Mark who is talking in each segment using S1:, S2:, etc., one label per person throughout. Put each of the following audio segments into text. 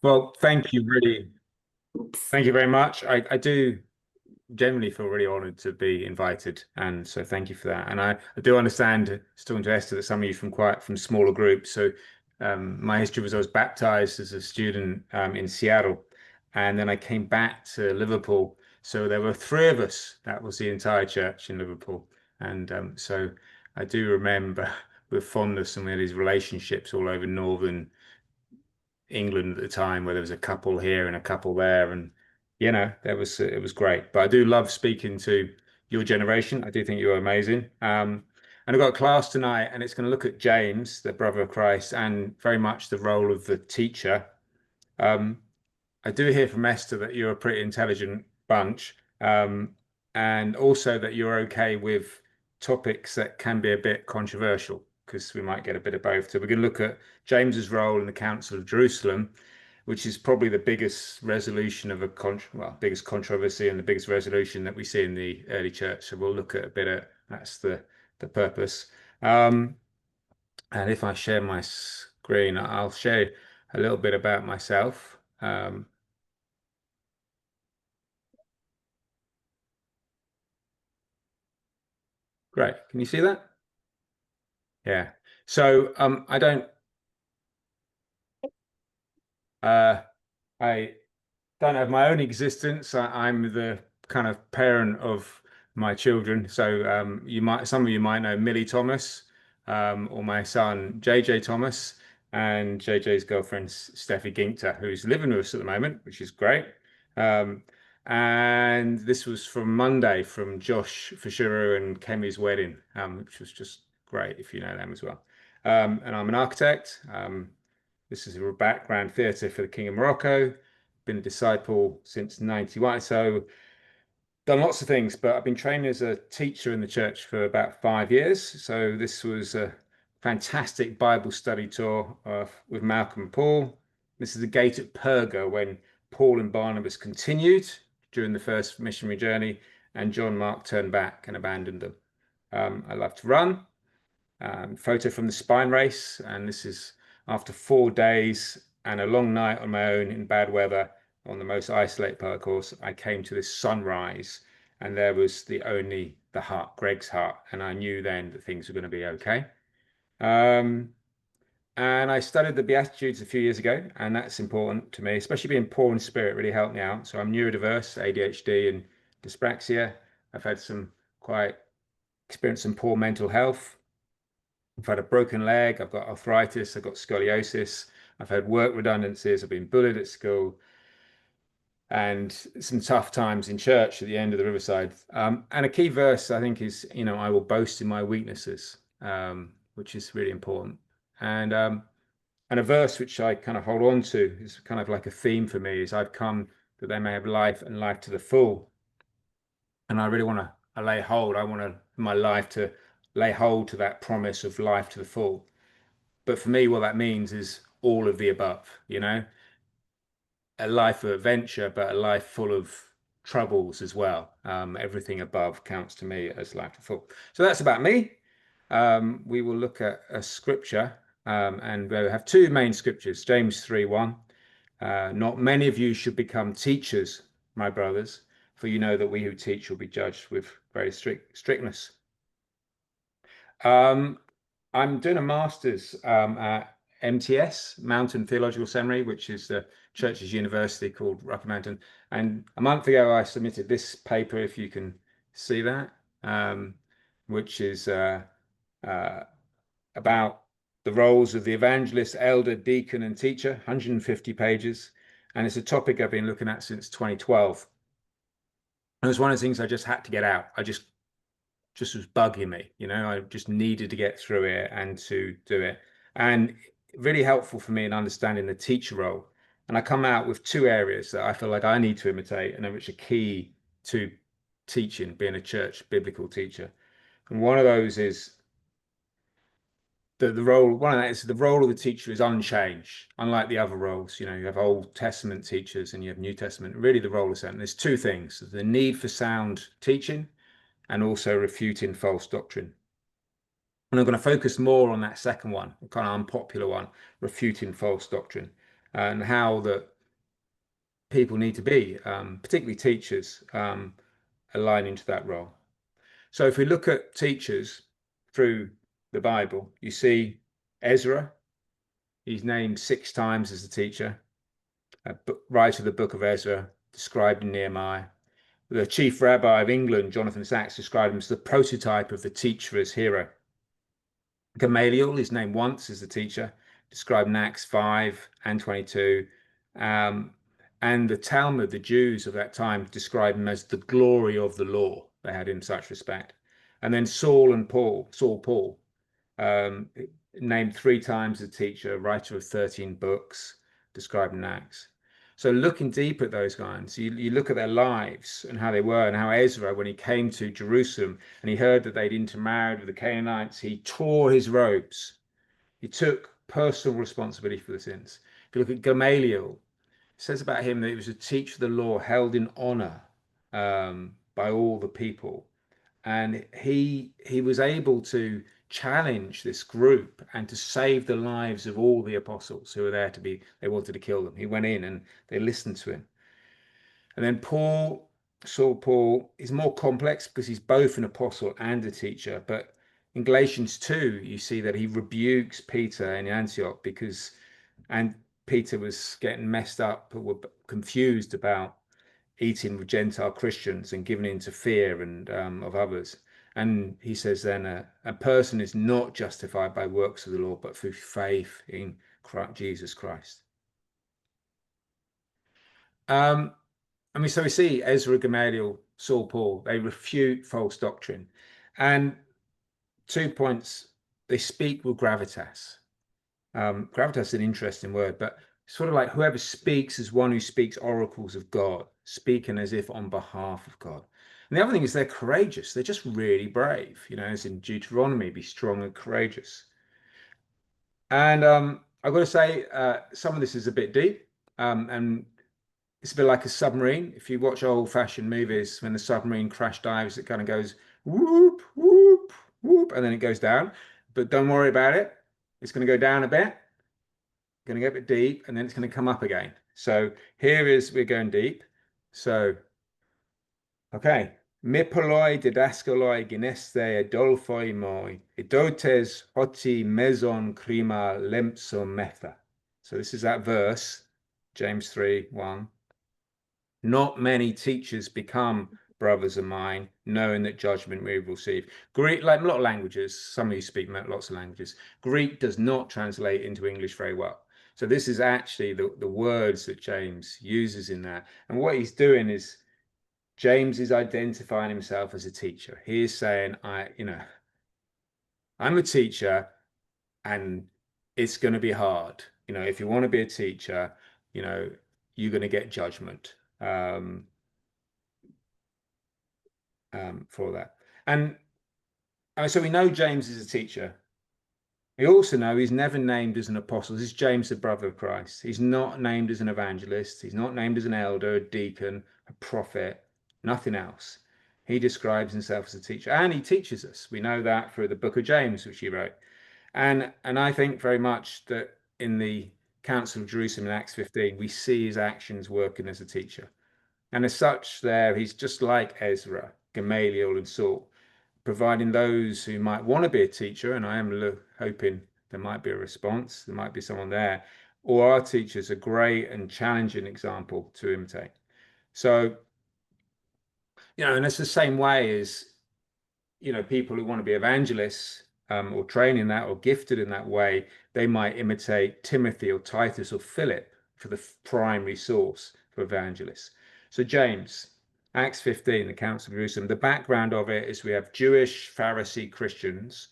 S1: Well, thank you really.
S2: Oops.
S1: Thank you very much. I do generally feel really honored to be invited. And so thank you for that. And I do understand, talking to Esther, that some of you from smaller groups. So my history was I was baptized as a student in Seattle. And then I came back to Liverpool. So there were three of us. That was the entire church in Liverpool. And so I do remember with fondness, and we had these relationships all over Northern England at the time, where there was a couple here and a couple there, and there was it was great. But I do love speaking to your generation. I do think you're amazing. And I've got a class tonight, and it's going to look at James, the brother of Christ, and very much the role of the teacher. Um, I do hear from Esther that you're a pretty intelligent bunch, and also that you're okay with topics that can be a bit controversial, because we might get a bit of both. So we're going to look at James's role in the Council of Jerusalem, which is probably the biggest resolution of biggest controversy and the biggest resolution that we see in the early church. So we'll look at a bit of that's the purpose. Um, and if I share my screen, I'll share a little bit about myself. Great. Can you see that? Yeah. So I don't uh, I don't have my own existence. I'm the kind of parent of my children. So some of you might know Millie Thomas, or my son JJ Thomas, and JJ's girlfriend Steffi Ginkter, who's living with us at the moment, which is great. Um, and this was from Monday from Josh Fishiru and Kemi's wedding, which was just great if you know them as well. And I'm an architect. This is a background theatre for the King of Morocco. Been a disciple since 91. So done lots of things, but I've been training as a teacher in the church for about 5 years. So this was a fantastic Bible study tour with Malcolm and Paul. This is the gate at Perga when Paul and Barnabas continued during the first missionary journey, and John Mark turned back and abandoned them. I love to run. Photo from the spine race, and this is after 4 days and a long night on my own in bad weather on the most isolated part of the course. I came to this sunrise, and there was the hut, Greg's hut, and I knew then that things were going to be okay. Um, and I studied the Beatitudes a few years ago, and that's important to me, especially being poor in spirit really helped me out. So I'm neurodiverse, ADHD, and dyspraxia. I've had some quite experienced some poor mental health. I've had a broken leg, I've got arthritis, I've got scoliosis, I've had work redundancies, I've been bullied at school, and some tough times in church at the end of the Riverside. And a key verse, I think, is, I will boast in my weaknesses, which is really important. And and a verse which I kind of hold on to is kind of like a theme for me is I've come that they may have life and life to the full. And I really want to lay hold. I want my life to lay hold to that promise of life to the full. But for me, what that means is all of the above, a life of adventure, but a life full of troubles as well. Everything above counts to me as life to full. So that's about me. We will look at a scripture, and we have two main scriptures, James 3:1. Not many of you should become teachers, my brothers, for you know that we who teach will be judged with very strictness. Um, I'm doing a master's at MTS, Mountain Theological Seminary, which is the church's university called Rocky Mountain. And a month ago, I submitted this paper, if you can see that, um, which is uh, about the roles of the evangelist, elder, deacon, and teacher, 150 pages. And it's a topic I've been looking at since 2012. And it was one of the things I just had to get out. I just was bugging me. I just needed to get through it and to do it. And really helpful for me in understanding the teacher role. And I come out with two areas that I feel like I need to imitate and which are key to teaching, being a church biblical teacher. And one of those is the role, one of that is the role of the teacher is unchanged, unlike the other roles. You have Old Testament teachers and you have New Testament. Really, the role is that. And there's two things: the need for sound teaching and also refuting false doctrine. And I'm going to focus more on that second one, the kind of unpopular one, refuting false doctrine. and how that people need to be, particularly teachers, aligning to that role. So if we look at teachers through the Bible, you see Ezra, he's named 6 times as a teacher, writer of the book of Ezra, described in Nehemiah. The chief rabbi of England, Jonathan Sacks, described him as the prototype of the teacher as hero. Gamaliel is named once as the teacher, described in Acts 5 and 22. And the Talmud, the Jews of that time, described him as the glory of the law. They had in such respect. And then Saul Paul, um, named 3 times as teacher, writer of 13 books, described in Acts. So looking deep at those guys, you look at their lives and how they were, and how Ezra, when he came to Jerusalem and he heard that they'd intermarried with the Canaanites, he tore his robes. He took personal responsibility for the sins. If you look at Gamaliel, it says about him that he was a teacher of the law held in honor by all the people. And he was able to challenge this group and to save the lives of all the apostles who were there they wanted to kill them. He went in and they listened to him. And then Saul Paul, is more complex because he's both an apostle and a teacher. But in Galatians 2, you see that he rebukes Peter in Antioch and Peter was getting messed up, confused about eating with Gentile Christians and giving in to fear and of others. And he says then a person is not justified by works of the law, but through faith in Jesus Christ. So we see Ezra, Gamaliel, Saul, Paul, they refute false doctrine. And 2 points, they speak with gravitas. Gravitas is an interesting word, but sort of like whoever speaks is one who speaks oracles of God, speaking as if on behalf of God. And the other thing is they're courageous. They're just really brave, as in Deuteronomy, be strong and courageous. And I've got to say, some of this is a bit deep, and it's a bit like a submarine. If you watch old-fashioned movies, when the submarine crash dives, it kind of goes whoop, whoop, whoop, and then it goes down. But don't worry about it. It's going to go down a bit, going to get a bit deep, and then it's going to come up again. So we're going deep. So, okay. Mipoloi didaskaloi gineste adolphoi moi, idotes hoti meson krima lempso metha. So this is that verse, James 3:1. Not many teachers become brothers of mine, knowing that judgment we will receive. Greek, like a lot of languages, some of you speak lots of languages. Greek does not translate into English very well. So this is actually the words that James uses in that. And what he's doing is James is identifying himself as a teacher. He is saying, I'm a teacher and it's going to be hard. If you want to be a teacher, you're going to get judgment. For that. And so we know James is a teacher. We also know he's never named as an apostle. This is James, the brother of Christ. He's not named as an evangelist. He's not named as an elder, a deacon, a prophet, nothing else. He describes himself as a teacher, and he teaches us. We know that through the book of James, which he wrote. And I think very much that in the Council of Jerusalem in Acts 15, we see his actions working as a teacher. And as such, he's just like Ezra, Gamaliel, and Saul, providing those who might want to be a teacher, and I am hoping there might be a response, there might be someone there, or our teachers, a great and challenging example to imitate. So, and it's the same way as, people who want to be evangelists or trained in that or gifted in that way, they might imitate Timothy or Titus or Philip for the primary source for evangelists. So James, Acts 15, the Council of Jerusalem, the background of it is we have Jewish Pharisee Christians,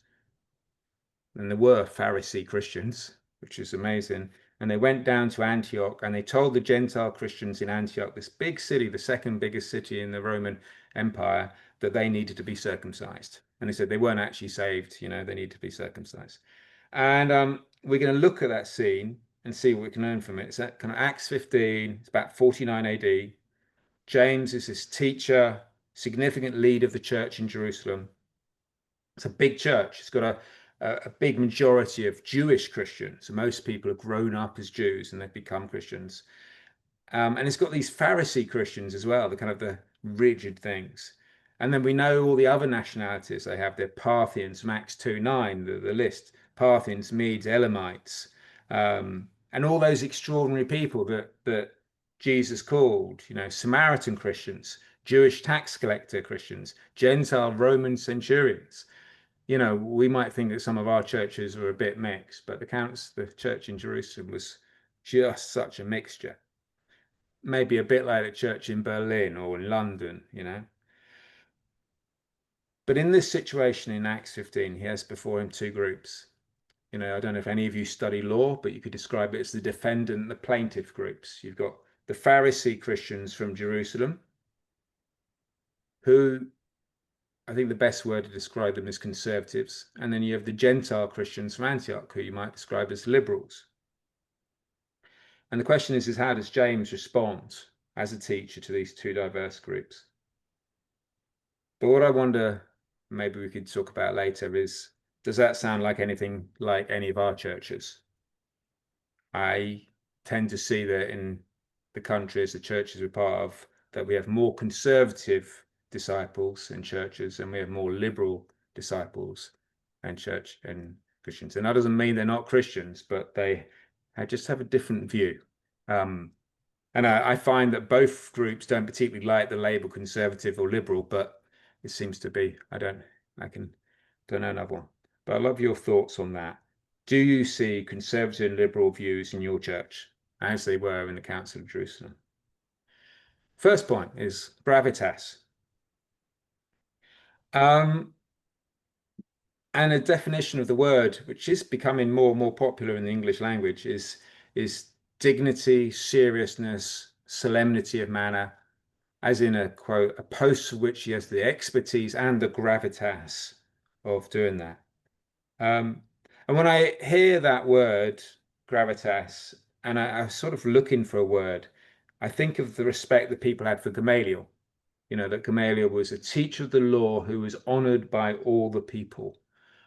S1: and there were Pharisee Christians, which is amazing. And they went down to Antioch and they told the Gentile Christians in Antioch, this big city, the second biggest city in the Roman Empire, that they needed to be circumcised. And they said they weren't actually saved, they needed to be circumcised. And we're going to look at that scene and see what we can learn from it. It's kind of Acts 15, it's about 49 AD. James is this teacher, significant leader of the church in Jerusalem. It's a big church. It's got a big majority of Jewish Christians. Most people have grown up as Jews and they've become Christians. And it's got these Pharisee Christians as well, the kind of the rigid things. And then we know all the other nationalities they have. They're Parthians from Acts 2:9, the list. Parthians, Medes, Elamites, and all those extraordinary people that Jesus called, Samaritan Christians, Jewish tax collector Christians, Gentile Roman centurions. We might think that some of our churches are a bit mixed, but the church in Jerusalem was just such a mixture. Maybe a bit like the church in Berlin or in London. But in this situation in Acts 15, he has before him two groups. I don't know if any of you study law, but you could describe it as the defendant and the plaintiff groups. You've got the Pharisee Christians from Jerusalem, who I think the best word to describe them is conservatives. And then you have the Gentile Christians from Antioch, who you might describe as liberals. And the question is how does James respond as a teacher to these two diverse groups? But what I wonder, maybe we could talk about later, is does that sound like anything like any of our churches? I tend to see that in the countries, the churches we're part of, that we have more conservative disciples in churches and we have more liberal disciples and church and Christians. And that doesn't mean they're not Christians, but they just have a different view. And I find that both groups don't particularly like the label conservative or liberal, but it seems to be, I don't know another one. But I love your thoughts on that. Do you see conservative and liberal views in your church as they were in the Council of Jerusalem? First point is gravitas. And a definition of the word, which is becoming more and more popular in the English language, is dignity, seriousness, solemnity of manner, as in a quote, a post for which he has the expertise and the gravitas of doing that. And when I hear that word, gravitas, and I'm sort of looking for a word, I think of the respect that people had for Gamaliel. That Gamaliel was a teacher of the law who was honored by all the people.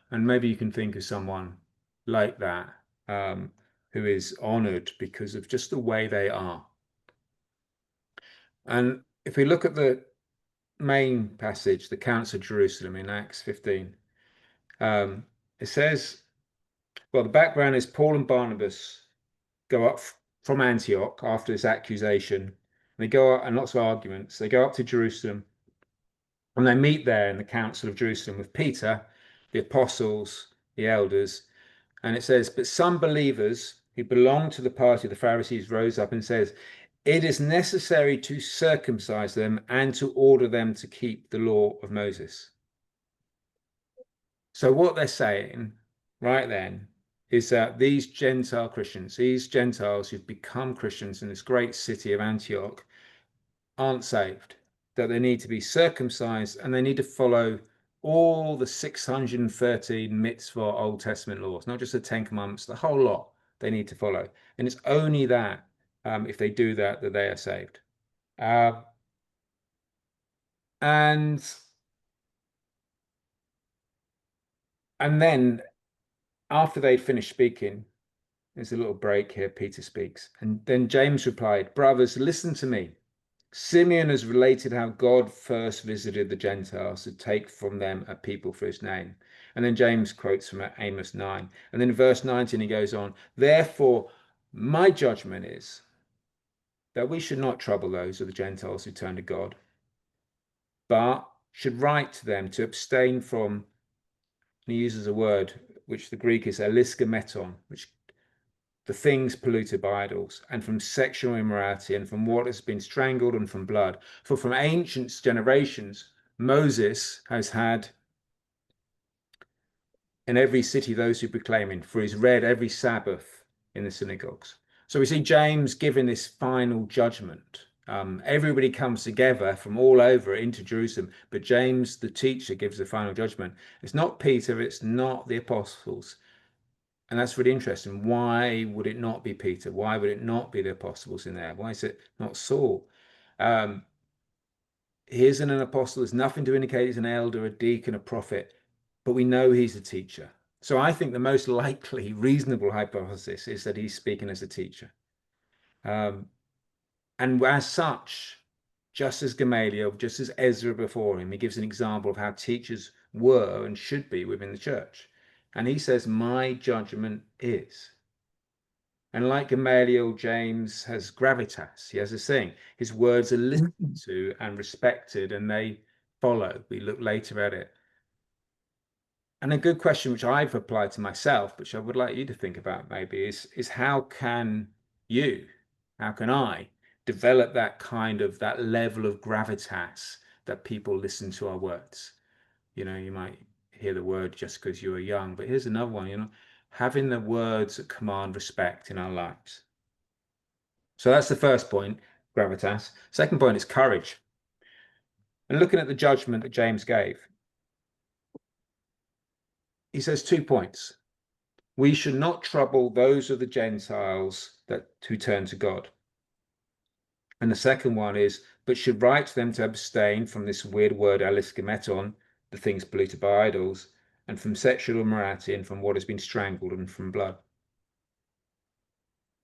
S1: And maybe you can think of someone like that, who is honored because of just the way they are. And if we look at the main passage, the Council of Jerusalem in Acts 15, it says, well, the background is Paul and Barnabas go up from Antioch after this accusation. They go out and lots of arguments. They go up to Jerusalem and they meet there in the Council of Jerusalem with Peter, the apostles, the elders. And it says, but some believers who belonged to the party of the Pharisees rose up and says, it is necessary to circumcise them and to order them to keep the law of Moses. So what they're saying right then is that these Gentile Christians, these Gentiles who've become Christians in this great city of Antioch, aren't saved, that they need to be circumcised and they need to follow all the 613 mitzvah Old Testament laws, not just the 10 Commandments, the whole lot they need to follow. And it's only that, if they do that, that they are saved. And then after they'd finished speaking, there's a little break here, Peter speaks. And then James replied, brothers, listen to me. Simeon has related how God first visited the Gentiles to take from them a people for his name. And then James quotes from Amos 9. And then in verse 19, he goes on, therefore, my judgment is that we should not trouble those of the Gentiles who turn to God, but should write to them to abstain from, and he uses a word which the Greek is eliskameton, which the things polluted by idols, and from sexual immorality, and from what has been strangled, and from blood. For from ancient generations, Moses has had in every city those who proclaim him, for he's read every Sabbath in the synagogues. So we see James giving this final judgment. Everybody comes together from all over into Jerusalem, but James, the teacher, gives the final judgment. It's not Peter, it's not the apostles. And that's really interesting. Why would it not be Peter? Why would it not be the apostles in there? Why is it not Saul? He isn't an apostle. There's nothing to indicate he's an elder, a deacon, a prophet, but we know he's a teacher. So I think the most likely, reasonable hypothesis is that he's speaking as a teacher. Um, and as such, just as Gamaliel, just as Ezra before him, he gives an example of how teachers were and should be within the church. And he says, my judgment is. And like Gamaliel, James has gravitas. He has this thing. His words are listened to and respected, and they follow. We look later at it. And a good question, which I've applied to myself, which I would like you to think about maybe, is how can you, how can I develop that kind of that level of gravitas that people listen to our words? You know, you might hear the word just because you are young, but here's another one, you know, having the words that command respect in our lives. So that's the first point, gravitas. Second point is courage. And looking at the judgment that James gave, he says 2 points. We should not trouble those of the Gentiles who turn to God. And the second one is, but should write to them to abstain from this weird word aliskemeton, the things polluted by idols, and from sexual immorality, and from what has been strangled, and from blood.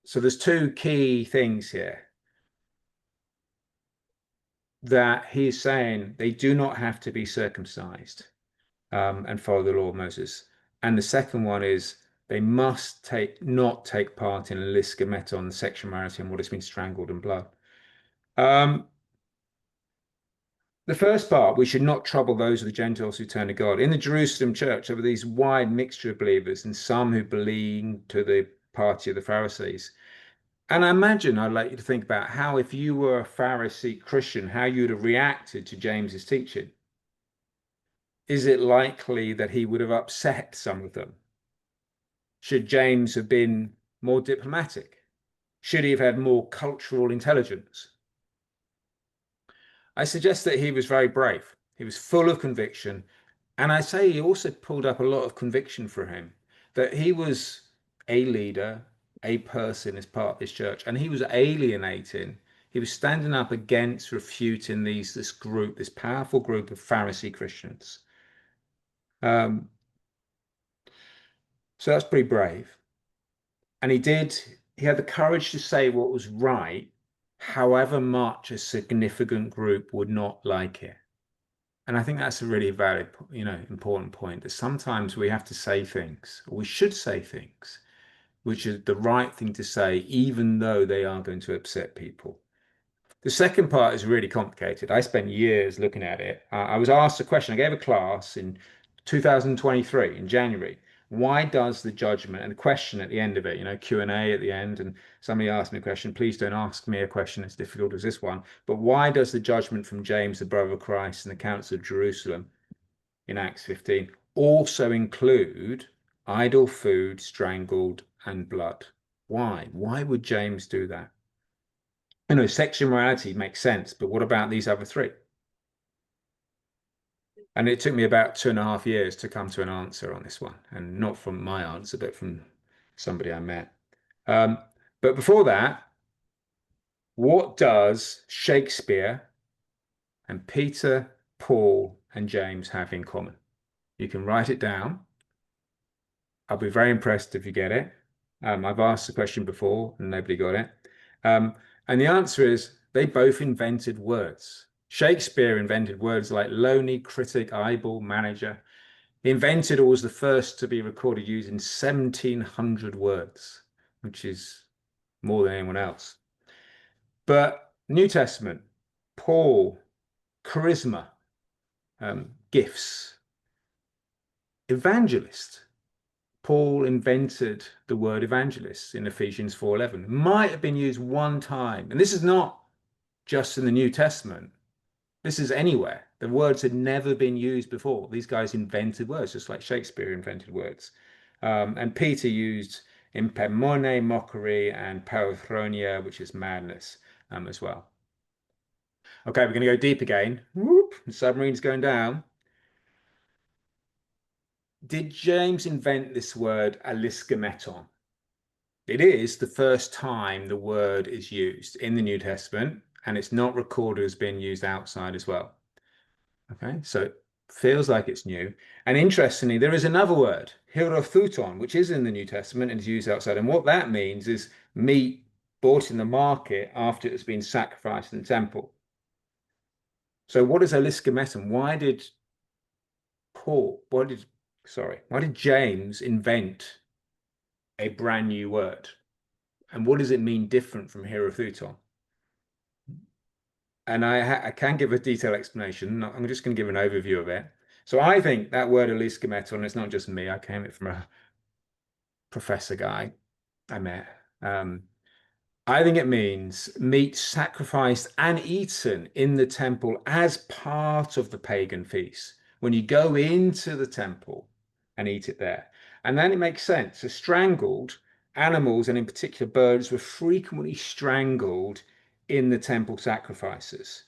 S1: So there's two key things here that he is saying they do not have to be circumcised and follow the law of Moses. And the second one is they must not take part in aliskemeton, sexual immorality, and what has been strangled in blood. The first part, we should not trouble those of the Gentiles who turn to God. In the Jerusalem church, there were these wide mixture of believers and some who belonged to the party of the Pharisees. And I imagine I'd like you to think about how, if you were a Pharisee Christian, how you'd have reacted to James's teaching. Is it likely that he would have upset some of them? Should James have been more diplomatic? Should he have had more cultural intelligence? I suggest that he was very brave. He was full of conviction. And I say he also pulled up a lot of conviction for him that he was a leader, a person as part of this church, and he was alienating. He was standing up against refuting this group, this powerful group of Pharisee Christians. So that's pretty brave. And he had the courage to say what was right, however much a significant group would not like it. And I think that's a really valid, important point, that sometimes we have to say things, or we should say things, which is the right thing to say, even though they are going to upset people. The second part is really complicated. I spent years looking at it. I was asked a question. I gave a class in 2023 in January. Why does the judgment, and the question at the end of it, Q&A at the end, and somebody asked me a question. Please don't ask me a question as difficult as this one. But why does the judgment from James, the brother of Christ, and the Council of Jerusalem in Acts 15 also include idol food, strangled, and blood? Why? Why would James do that? Sexual immorality makes sense, but what about these other three? And it took me about 2.5 years to come to an answer on this one, and not from my answer, but from somebody I met. But before that, what does Shakespeare and Peter, Paul, and James have in common? You can write it down. I'll be very impressed if you get it. I've asked the question before and nobody got it. And the answer is they both invented words. Shakespeare invented words like lonely, critic, eyeball, manager. He invented or was the first to be recorded using 1,700 words, which is more than anyone else. But New Testament, Paul, charisma, gifts, evangelist. Paul invented the word evangelist in Ephesians 4:11. It might have been used one time. And this is not just in the New Testament. This is anywhere. The words had never been used before. These guys invented words, just like Shakespeare invented words. And Peter used impemone, mockery, and parathronia, which is madness, as well. Okay, we're going to go deep again. Whoop, the submarine's going down. Did James invent this word aliskemeton? It is the first time the word is used in the New Testament, and it's not recorded as being used outside as well. Okay, so it feels like it's new. And interestingly, there is another word hirothuton, which is in the New Testament and is used outside. And what that means is meat bought in the market after it's been sacrificed in the temple. So what is oliskometon? Paul, why did James invent a brand new word? And what does it mean different from hirothuton? And I can give a detailed explanation. I'm just going to give an overview of it. So I think that word oliskometon, it's not just me. I came it from a professor guy I met. Um, I think it means meat sacrificed and eaten in the temple as part of the pagan feast. When you go into the temple and eat it there. And then it makes sense. So strangled animals, and in particular birds, were frequently strangled in the temple sacrifices.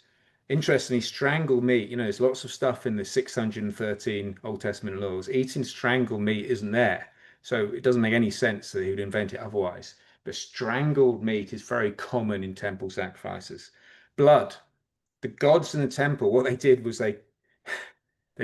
S1: Interestingly, strangled meat, there's lots of stuff in the 613 Old Testament laws. Eating strangled meat isn't there. So it doesn't make any sense that he would invent it otherwise. But strangled meat is very common in temple sacrifices. Blood. The gods in the temple, what they did was they'd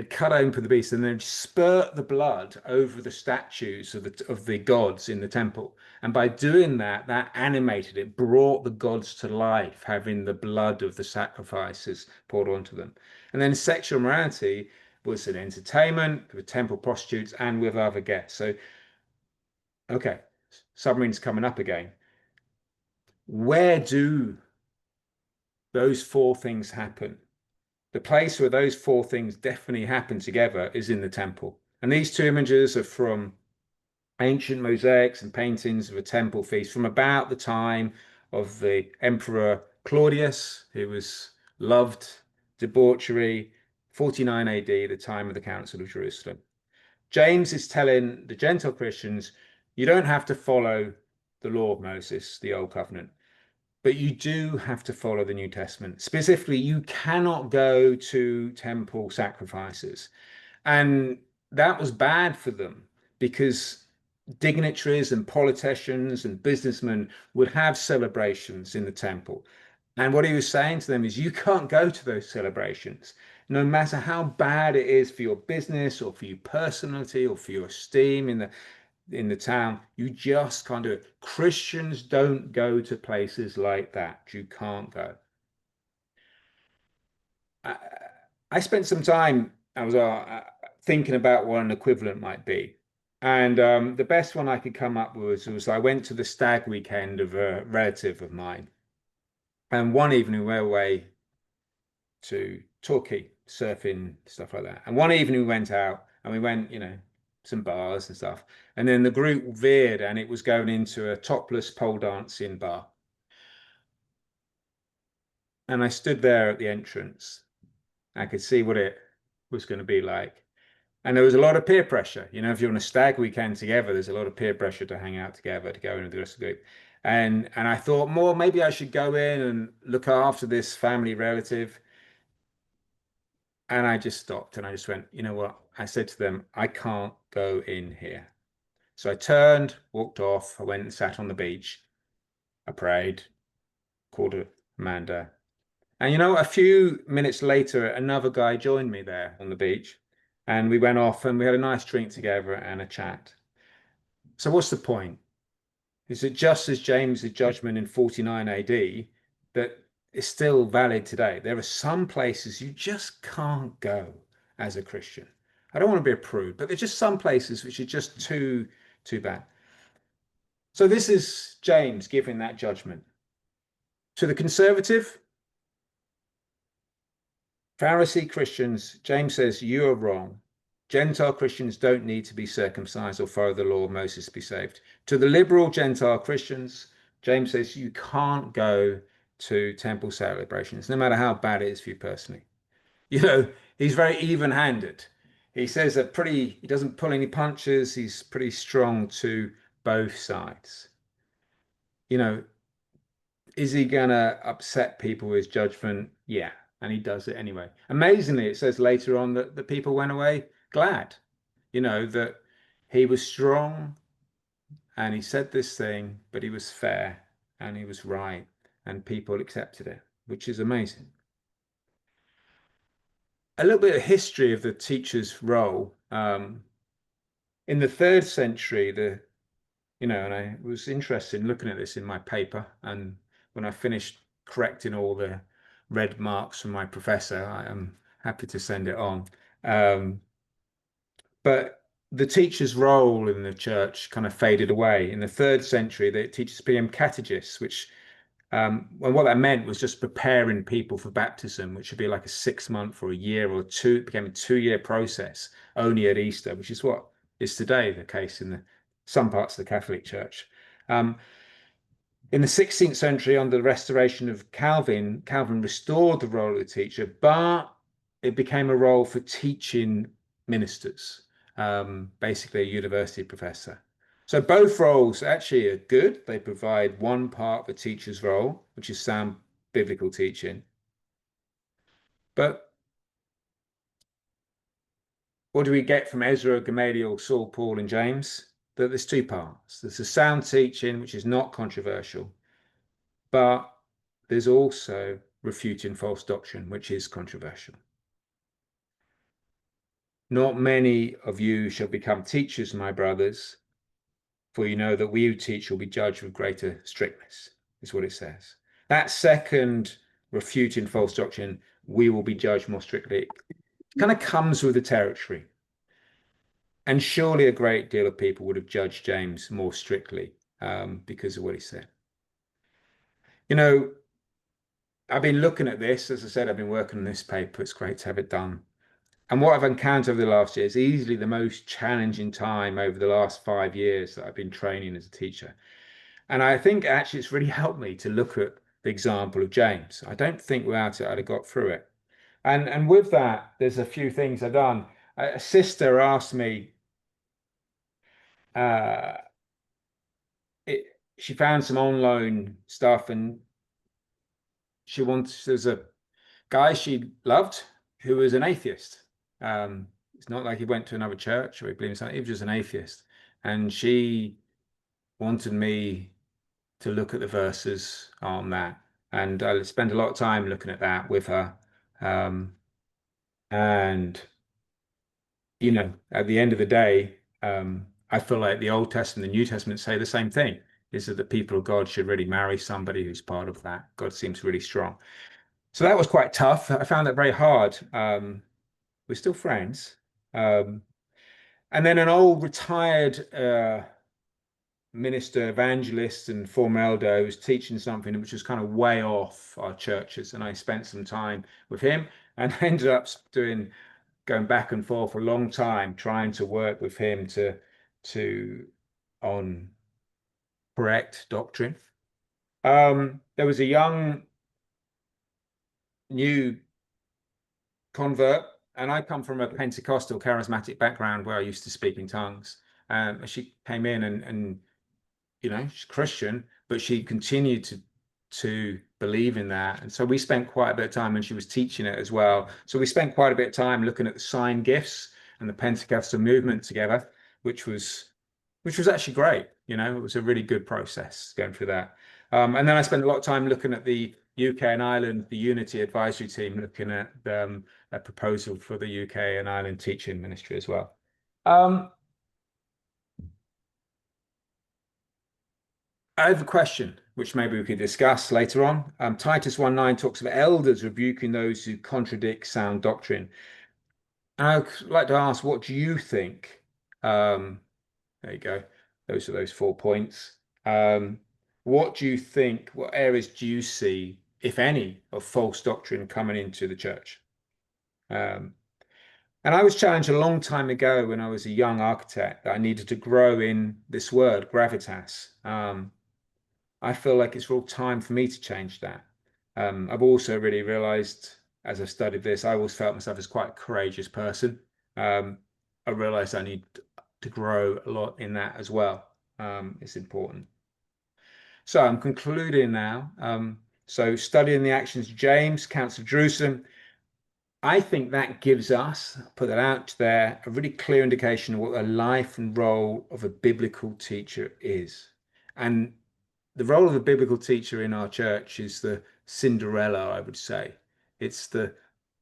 S1: cut open the beast and then spurt the blood over the statues of the gods in the temple. And by doing that, that animated it, brought the gods to life, having the blood of the sacrifices poured onto them. And then sexual morality was an entertainment with temple prostitutes and with other guests. So, okay, submarines coming up again. Where do those four things happen? The place where those four things definitely happen together is in the temple. And these two images are from ancient mosaics and paintings of a temple feast from about the time of the Emperor Claudius, who was loved, debauchery, 49 AD, the time of the Council of Jerusalem. James is telling the Gentile Christians, you don't have to follow the law of Moses, the Old Covenant. But you do have to follow the New Testament. Specifically, you cannot go to temple sacrifices. And that was bad for them because dignitaries and politicians and businessmen would have celebrations in the temple. And what he was saying to them is, you can't go to those celebrations, no matter how bad it is for your business or for your personality or for your esteem in the town. You just can't do it. Christians don't go to places like that. You can't go. I, I spent some time, thinking about what an equivalent might be. And the best one I could come up with was I went to the stag weekend of a relative of mine. And one evening we went away to Torquay, surfing, stuff like that. And one evening we went out and we went, some bars and stuff. And then the group veered and it was going into a topless pole dancing bar. And I stood there at the entrance. I could see what it was going to be like. And there was a lot of peer pressure. If you're on a stag weekend together, there's a lot of peer pressure to hang out together, to go in with the rest of the group. And I thought, more maybe I should go in and look after this family relative. And I just stopped and I just went, you know what? I said to them, I can't go in here. So I turned, walked off. I went and sat on the beach. I prayed, called Amanda. And a few minutes later, another guy joined me there on the beach. And we went off and we had a nice drink together and a chat. So what's the point? Is it just as James's judgment in 49 AD that is still valid today? There are some places you just can't go as a Christian. I don't want to be a prude, but there's just some places which are just too bad. So this is James giving that judgment. To the conservative, Pharisee Christians, James says, you are wrong. Gentile Christians don't need to be circumcised or follow the law of Moses to be saved. To the liberal Gentile Christians, James says you can't go to temple celebrations, no matter how bad it is for you personally. He's very even-handed. He says he doesn't pull any punches. He's pretty strong to both sides. Is he gonna upset people with his judgment? Yeah, and he does it anyway. Amazingly, it says later on that the people went away glad, that he was strong and he said this thing, but he was fair and he was right, and people accepted it, which is amazing. A little bit of history of the teacher's role. In the third century, and I was interested in looking at this in my paper, and when I finished correcting all the red marks from my professor, I am happy to send it on. Um, but the teacher's role in the church kind of faded away. In the third century, the teachers became catechists, which and what that meant was just preparing people for baptism, which would be like a 6 month or a year or two. It became a 2 year process only at Easter, which is what is today the case in some parts of the Catholic Church. Um, in the 16th century, under the restoration of Calvin, Calvin restored the role of the teacher, but it became a role for teaching ministers, basically a university professor. So both roles actually are good. They provide one part of a teacher's role, which is sound biblical teaching. But what do we get from Ezra, Gamaliel, Saul, Paul, and James? That there's two parts. There's a sound teaching, which is not controversial, but there's also refuting false doctrine, which is controversial. Not many of you shall become teachers, my brothers, for you know that we who teach will be judged with greater strictness, is what it says. That second refuting false doctrine, we will be judged more strictly, kind of comes with the territory. And surely a great deal of people would have judged James more strictly because of what he said. You know, I've been looking at this, as I said, I've been working on this paper. It's great to have it done. And what I've encountered over the last year is easily the most challenging time over the last 5 years that I've been training as a teacher. And I think actually it's really helped me to look at the example of James. I don't think without it I'd have got through it. And with that, there's a few things I've done. A sister asked me, uh, it, she found some online stuff and there's a guy she loved who was an atheist. It's not like he went to another church or he believed in something, he was just an atheist. And she wanted me to look at the verses on that. And I spent a lot of time looking at that with her. Um, and, at the end of the day, I feel like the Old Testament and the New Testament say the same thing, is that the people of God should really marry somebody who's part of that. God seems really strong. So that was quite tough. I found that very hard. We're still friends. Um, and then an old retired minister, evangelist, and former elder who was teaching something which was kind of way off our churches. And I spent some time with him and ended up going back and forth for a long time, trying to work with him to on correct doctrine. There was a young new convert, and I come from a Pentecostal charismatic background where I used to speak in tongues. She came in and she's Christian, but she continued to believe in that. And so we spent quite a bit of time, and she was teaching it as well. So we spent quite a bit of time looking at the sign gifts and the Pentecostal movement together, which was actually great. It was a really good process going through that. And then I spent a lot of time looking at the UK and Ireland, the Unity Advisory Team, looking at a proposal for the UK and Ireland teaching ministry as well. I have a question, which maybe we could discuss later on. Titus 1:9 talks about elders rebuking those who contradict sound doctrine. And I'd like to ask, what do you think? There you go. Those are those 4 points. What do you think? What areas do you see, if any, of false doctrine coming into the church? And I was challenged a long time ago when I was a young architect that I needed to grow in this word, gravitas. I feel like it's real time for me to change that. I've also really realized as I've studied this, I always felt myself as quite a courageous person. I realized I need to grow a lot in that as well. It's important. So I'm concluding now. So studying the actions of James, Council of Jerusalem, I think that gives us, put that out there, a really clear indication of what the life and role of a biblical teacher is. And the role of a biblical teacher in our church is the Cinderella, I would say. It's the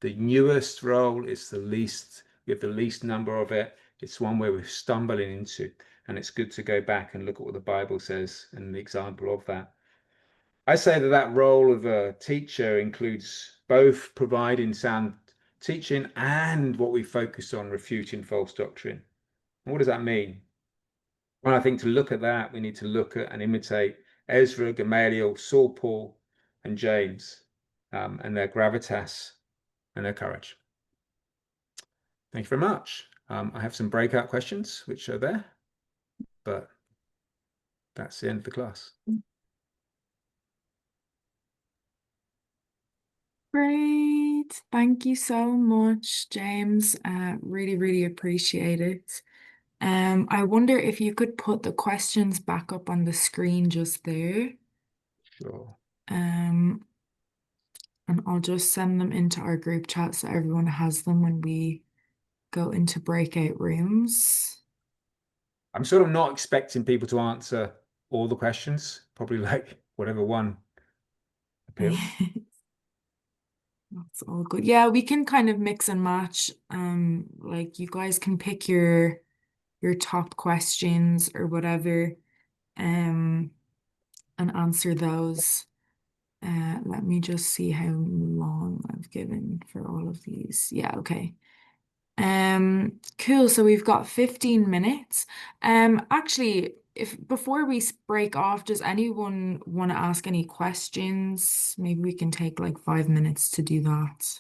S1: newest role. It's the least, we have the least number of it. It's one where we're stumbling into, and it's good to go back and look at what the Bible says and the example of that. I say that that role of a teacher includes both providing sound teaching and what we focus on, refuting false doctrine. What does that mean? Well, I think to look at that, we need to look at and imitate Ezra, Gamaliel, Saul, Paul, and James, and their gravitas and their courage. Thank you very much. I have some breakout questions which are there, but that's the end of the class.
S2: Great. Thank you so much, James. Really, really appreciate it. I wonder if you could put the questions back up on the screen just there.
S1: Sure.
S2: Um, and I'll just send them into our group chat so everyone has them when we go into breakout rooms.
S1: I'm sort of not expecting people to answer all the questions, probably like whatever one appeals.
S2: That's all good. Yeah, we can kind of mix and match. Like you guys can pick your top questions or whatever, and answer those. Let me just see how long I've given for all of these. Yeah, okay. Cool. So we've got 15 minutes. Actually, if before we break off, does anyone want to ask any questions? Maybe we can take like 5 minutes to do that.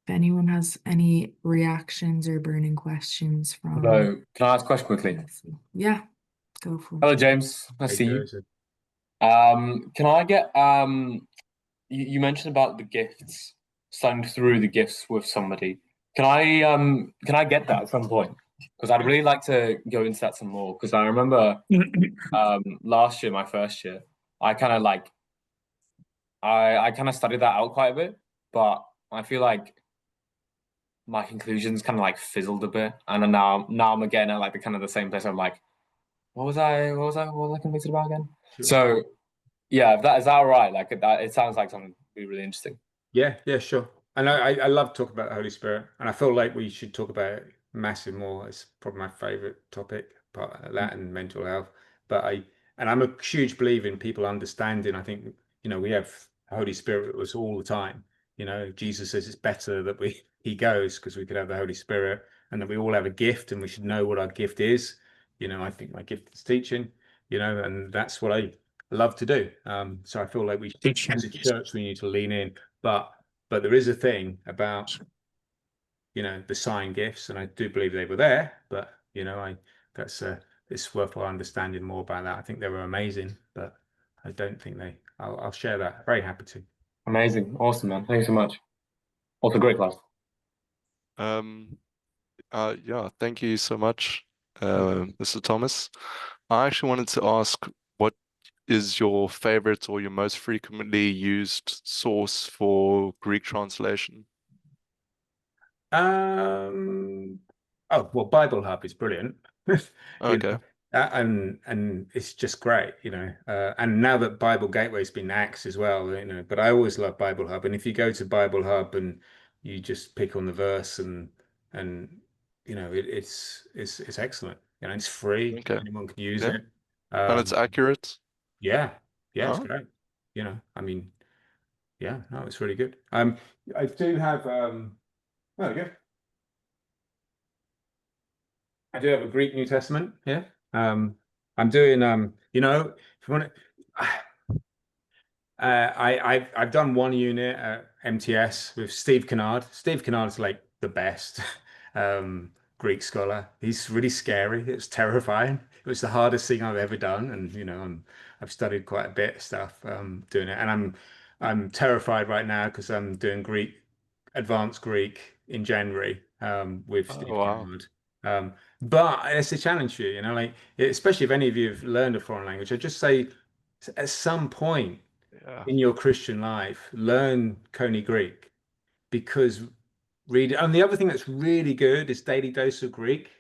S2: If anyone has any reactions or burning questions from,
S3: Hello, can I ask a question quickly?
S2: yeah, go for it.
S3: Hello, James. Nice to
S1: Hey,
S3: see you.
S1: Joseph.
S3: Can I get you mentioned about the gifts, signing through the gifts with somebody. Can I get that at some point? Because I'd really like to go into that some more. Because I remember last year, my first year, I kind of like I kind of studied that out quite a bit, but I feel like my conclusions kind of like fizzled a bit, and then now I'm again at like the kind of the same place. I'm like, what was I convicted about again?
S1: Sure.
S3: So yeah, if that is that all right? Like that, it sounds like something be really interesting.
S1: Yeah, yeah, sure. And I love talking about the Holy Spirit, and I feel like we should talk about it massive more. It's probably my favorite topic, part of that and mental health. But and I'm a huge believer in people understanding. I think, we have the Holy Spirit with us all the time. Jesus says it's better that he goes because we could have the Holy Spirit, and that we all have a gift and we should know what our gift is. I think my gift is teaching, and that's what I love to do. So I feel like we, as a church, we need to lean in. But there is a thing about, the sign gifts, and I do believe they were there, but that's it's worthwhile understanding more about that. I think they were amazing, but I don't think I'll share that. Very happy to.
S3: Amazing, awesome, man. Thank you so much. Also, great class.
S4: Um, yeah, thank you so much, Mr. Thomas. I actually wanted to ask, what is your favorite or your most frequently used source for Greek translation?
S1: Oh, well, Bible Hub is brilliant. You
S4: Okay.
S1: know, and it's just great, and now that Bible Gateway's been axed as well, but I always love Bible Hub. And if you go to Bible Hub and you just pick on the verse and it's excellent. It's free.
S4: Okay.
S1: Anyone can use
S4: Yeah.
S1: it.
S4: And it's accurate.
S1: Yeah, yeah, it's
S4: Oh,
S1: great. I mean, yeah, no, it's really good. I do have there we go. I do have a Greek New Testament here. I'm doing if you want to, I've done one unit at MTS with Steve Kennard. Steve Kennard's like the best um, Greek scholar. He's really scary. It's terrifying. It was the hardest thing I've ever done, and I've studied quite a bit of stuff doing it, and I'm terrified right now because I'm doing advanced Greek in January with
S4: oh
S1: Steve
S4: wow.
S1: Kennard. But it's a challenge for you, like especially if any of you have learned a foreign language. I just say at some point
S4: Yeah.
S1: in your Christian life, learn Coney Greek because read it. And the other thing that's really good is Daily Dose of Greek.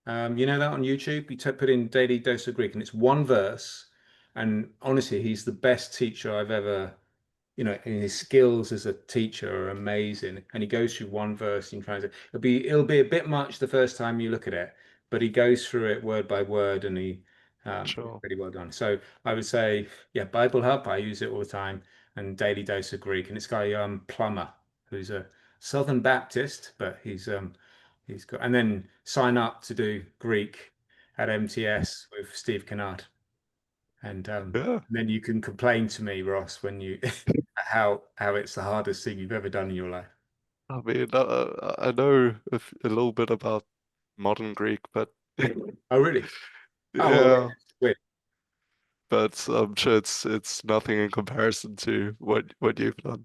S1: You know that on YouTube? You put in Daily Dose of Greek and it's one verse. And honestly, he's the best teacher I've ever and his skills as a teacher are amazing. And he goes through one verse and tries to, it'll be a bit much the first time you look at it, but he goes through it word by word, and
S4: Sure.
S1: pretty well done. So I would say, yeah, Bible Hub, I use it all the time, and Daily Dose of Greek. And this guy, Plummer, who's a Southern Baptist, but he's got, and then sign up to do Greek at MTS with Steve Kennard. And
S4: Yeah.
S1: then you can complain to me, Ross, when you how it's the hardest thing you've ever done in your life.
S4: I mean, I know a little bit about modern Greek, but
S1: Oh, really? Oh, well,
S4: yeah,
S1: wait.
S4: but I'm sure it's nothing in comparison to what you've done.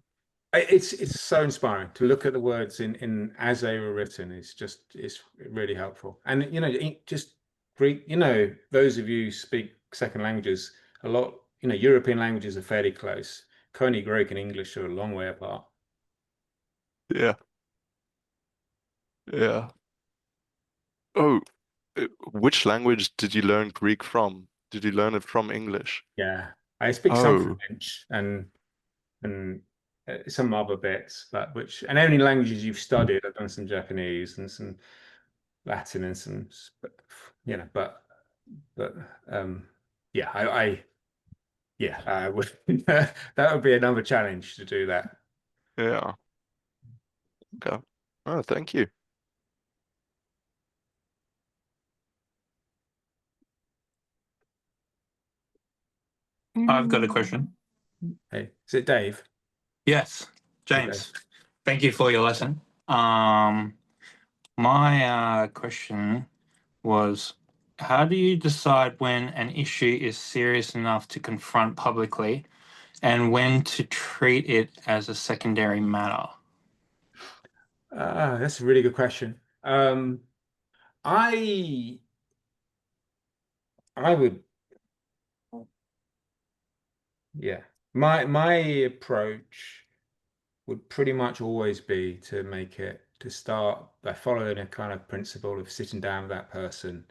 S1: It's so inspiring to look at the words in as they were written. It's really helpful. And just Greek. Those of you who speak second languages, a lot. European languages are fairly close. Coney Greek and English are a long way apart.
S4: Yeah, yeah. Oh, which language did you learn Greek from? Did you learn it from English?
S1: Yeah, I speak some
S4: Oh,
S1: French and some other bits, but which and only languages you've studied. I've done some Japanese and some Latin and some, but um, yeah, I would that would be another challenge to do that.
S4: yeah. Okay. Oh, thank you.
S5: I've got a question.
S1: Hey, is it Dave?
S5: Yes,
S1: Hey, Dave.
S5: James, thank you for your lesson. My question was, how do you decide when an issue is serious enough to confront publicly and when to treat it as a secondary matter?
S1: That's a really good question. I I would, yeah. My approach would pretty much always be to start by following a kind of principle of sitting down with that person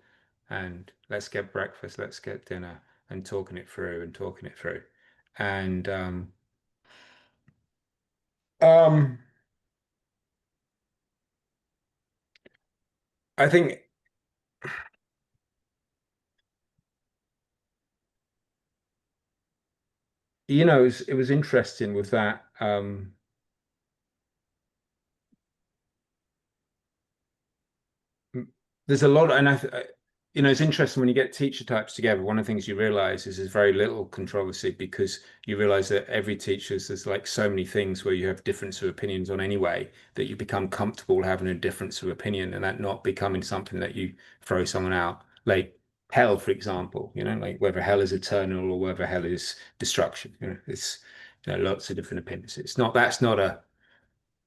S1: and let's get breakfast, let's get dinner, and talking it through and talking it through. And um, I think, it was interesting with that. There's a lot, and it's interesting when you get teacher types together. One of the things you realize is there's very little controversy because you realize that every teacher's there's like so many things where you have difference of opinions on anyway that you become comfortable having a difference of opinion and that not becoming something that you throw someone out. Like hell, for example, like whether hell is eternal or whether hell is destruction. It's lots of different opinions. That's not a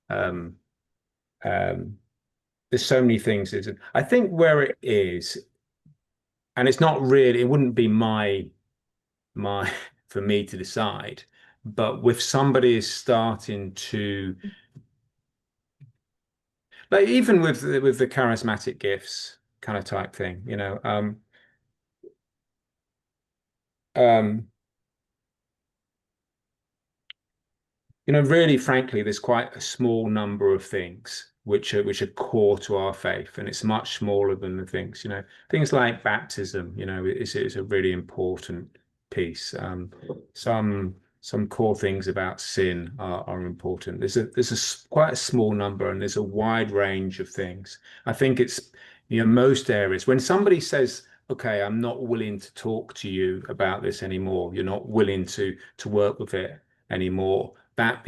S1: um um there's so many things. I think where it is, and it's not really, it wouldn't be my for me to decide, but if somebody is starting to like even with the charismatic gifts kind of type thing, um, really frankly, there's quite a small number of things which are core to our faith, and it's much smaller than the things, things like baptism, is a really important piece. Some core things about sin are important. There's quite a small number, and there's a wide range of things. I think it's most areas when somebody says, "Okay, I'm not willing to talk to you about this anymore. You're not willing to work with it anymore." That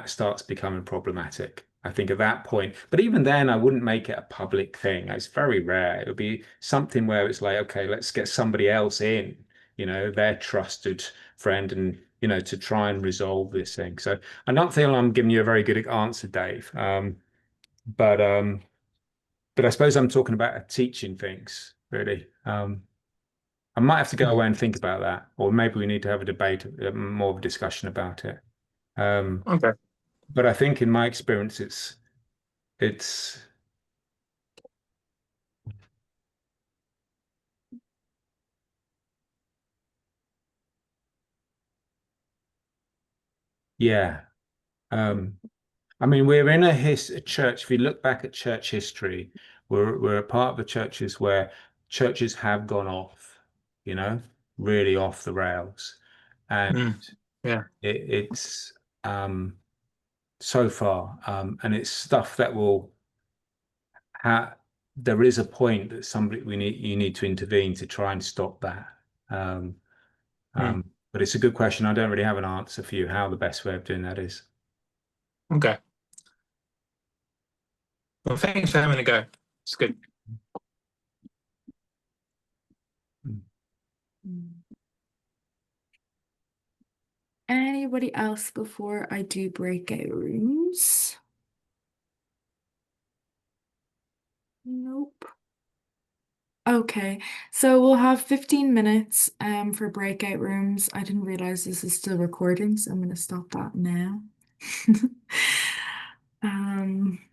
S1: starts becoming problematic. I think at that point, but even then, I wouldn't make it a public thing. It's very rare. It would be something where it's like, okay, let's get somebody else in, their trusted friend, and to try and resolve this thing. So I don't feel I'm giving you a very good answer, Dave. But but I suppose I'm talking about teaching things, really. I might have to go away and think about that, or maybe we need to have a debate, more of a discussion about it. Um,
S5: Okay.
S1: but I think in my experience, it's Yeah. I mean, we're in a church. If you look back at church history, we're a part of the churches where churches have gone off, you know, really off the rails, and
S5: Yeah.
S1: it's so far, and it's stuff that will ha there is a point that you need to intervene to try and stop that. Um, but it's a good question. I don't really have an answer for you how the best way of doing that is.
S5: Okay. Well, thanks for having a go. It's good.
S2: Anybody else before I do breakout rooms? Nope. Okay, so we'll have 15 minutes for breakout rooms. I didn't realize this is still recording, so I'm going to stop that now.